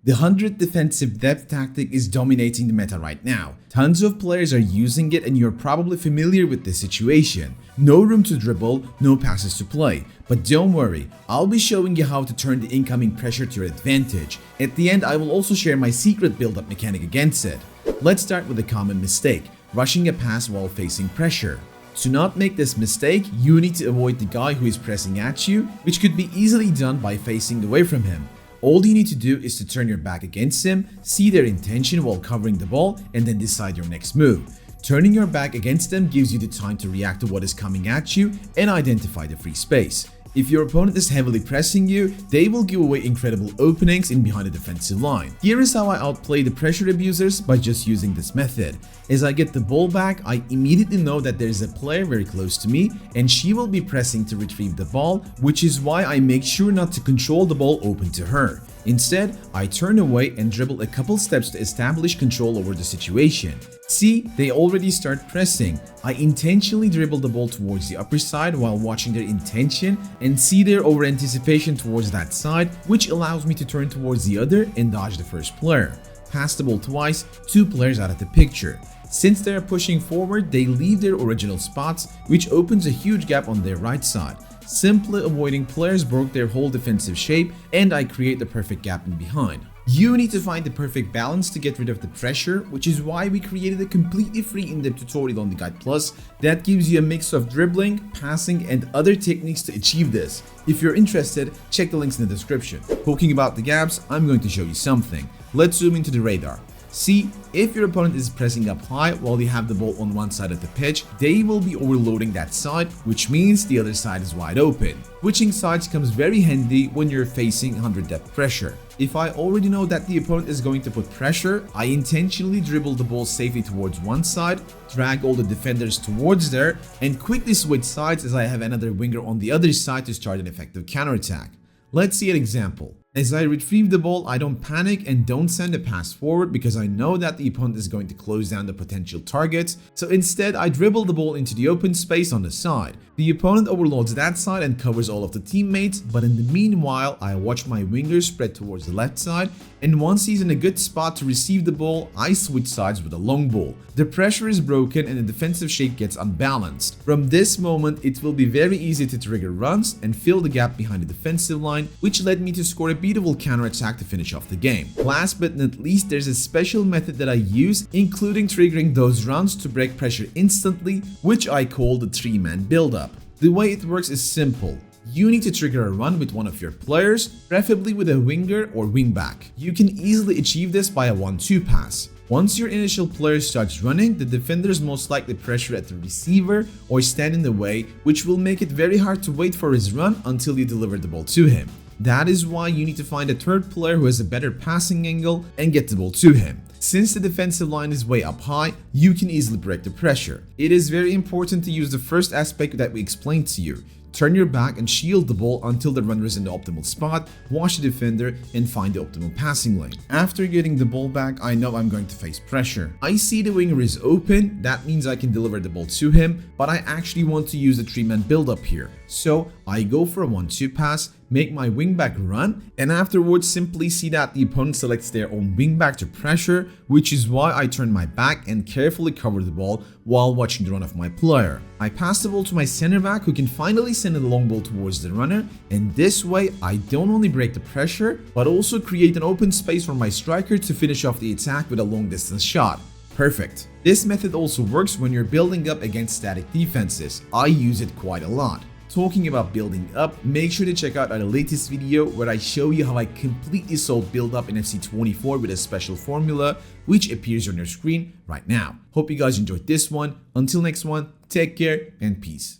The 100 defensive depth tactic is dominating the meta right now. Tons of players are using it and you're probably familiar with this situation. No room to dribble, no passes to play. But don't worry, I'll be showing you how to turn the incoming pressure to your advantage. At the end, I will also share my secret build-up mechanic against it. Let's start with a common mistake, rushing a pass while facing pressure. To not make this mistake, you need to avoid the guy who is pressing at you, which could be easily done by facing away from him. All you need to do is to turn your back against him, see their intention while covering the ball, and then decide your next move. Turning your back against them gives you the time to react to what is coming at you and identify the free space. If your opponent is heavily pressing you, they will give away incredible openings in behind the defensive line. Here is how I outplay the pressure abusers by just using this method. As I get the ball back, I immediately know that there is a player very close to me and she will be pressing to retrieve the ball, which is why I make sure not to control the ball open to her. Instead, I turn away and dribble a couple steps to establish control over the situation. See, they already start pressing. I intentionally dribble the ball towards the upper side while watching their intention and see their over anticipation towards that side, which allows me to turn towards the other and dodge the first player. Pass the ball twice, 2 players out of the picture. Since they are pushing forward, they leave their original spots, which opens a huge gap on their right side. Simply avoiding players broke their whole defensive shape and I create the perfect gap in behind. You need to find the perfect balance to get rid of the pressure, which is why we created a completely free in-depth tutorial on the Guide Plus that gives you a mix of dribbling, passing, and other techniques to achieve this. If you're interested, check the links in the description. Talking about the gaps, I'm going to show you something. Let's zoom into the radar. See, if your opponent is pressing up high while you have the ball on one side of the pitch, they will be overloading that side, which means the other side is wide open. Switching sides comes very handy when you're facing 100 depth pressure. If I already know that the opponent is going to put pressure, I intentionally dribble the ball safely towards one side, drag all the defenders towards there, and quickly switch sides as I have another winger on the other side to start an effective counterattack. Let's see an example. As I retrieve the ball, I don't panic and don't send a pass forward because I know that the opponent is going to close down the potential targets, so instead I dribble the ball into the open space on the side. The opponent overloads that side and covers all of the teammates, but in the meanwhile I watch my winger spread towards the left side, and once he's in a good spot to receive the ball, I switch sides with a long ball. The pressure is broken and the defensive shape gets unbalanced. From this moment, it will be very easy to trigger runs and fill the gap behind the defensive line, which led me to score a beautiful counterattack to finish off the game. Last but not least, there's a special method that I use, including triggering those runs to break pressure instantly, which I call the 3-man build-up. The way it works is simple. You need to trigger a run with one of your players, preferably with a winger or wingback. You can easily achieve this by a 1-2 pass. Once your initial player starts running, the defenders most likely pressure at the receiver or stand in the way, which will make it very hard to wait for his run until you deliver the ball to him. That is why you need to find a third player who has a better passing angle and get the ball to him. Since the defensive line is way up high, you can easily break the pressure. It is very important to use the first aspect that we explained to you. Turn your back and shield the ball until the runner is in the optimal spot, watch the defender, and find the optimal passing lane. After getting the ball back, I know I'm going to face pressure. I see the winger is open, that means I can deliver the ball to him, but I actually want to use the 3-man build-up here. So I go for a 1-2 pass, make my wingback run, and afterwards simply see that the opponent selects their own wingback to pressure, which is why I turn my back and carefully cover the ball while watching the run of my player. I pass the ball to my center back who can finally send a long ball towards the runner, and this way I don't only break the pressure, but also create an open space for my striker to finish off the attack with a long distance shot. Perfect. This method also works when you're building up against static defenses. I use it quite a lot. Talking about building up, make sure to check out our latest video where I show you how I completely solved build up in FC24 with a special formula which appears on your screen right now. Hope you guys enjoyed this one. Until next one, take care and peace.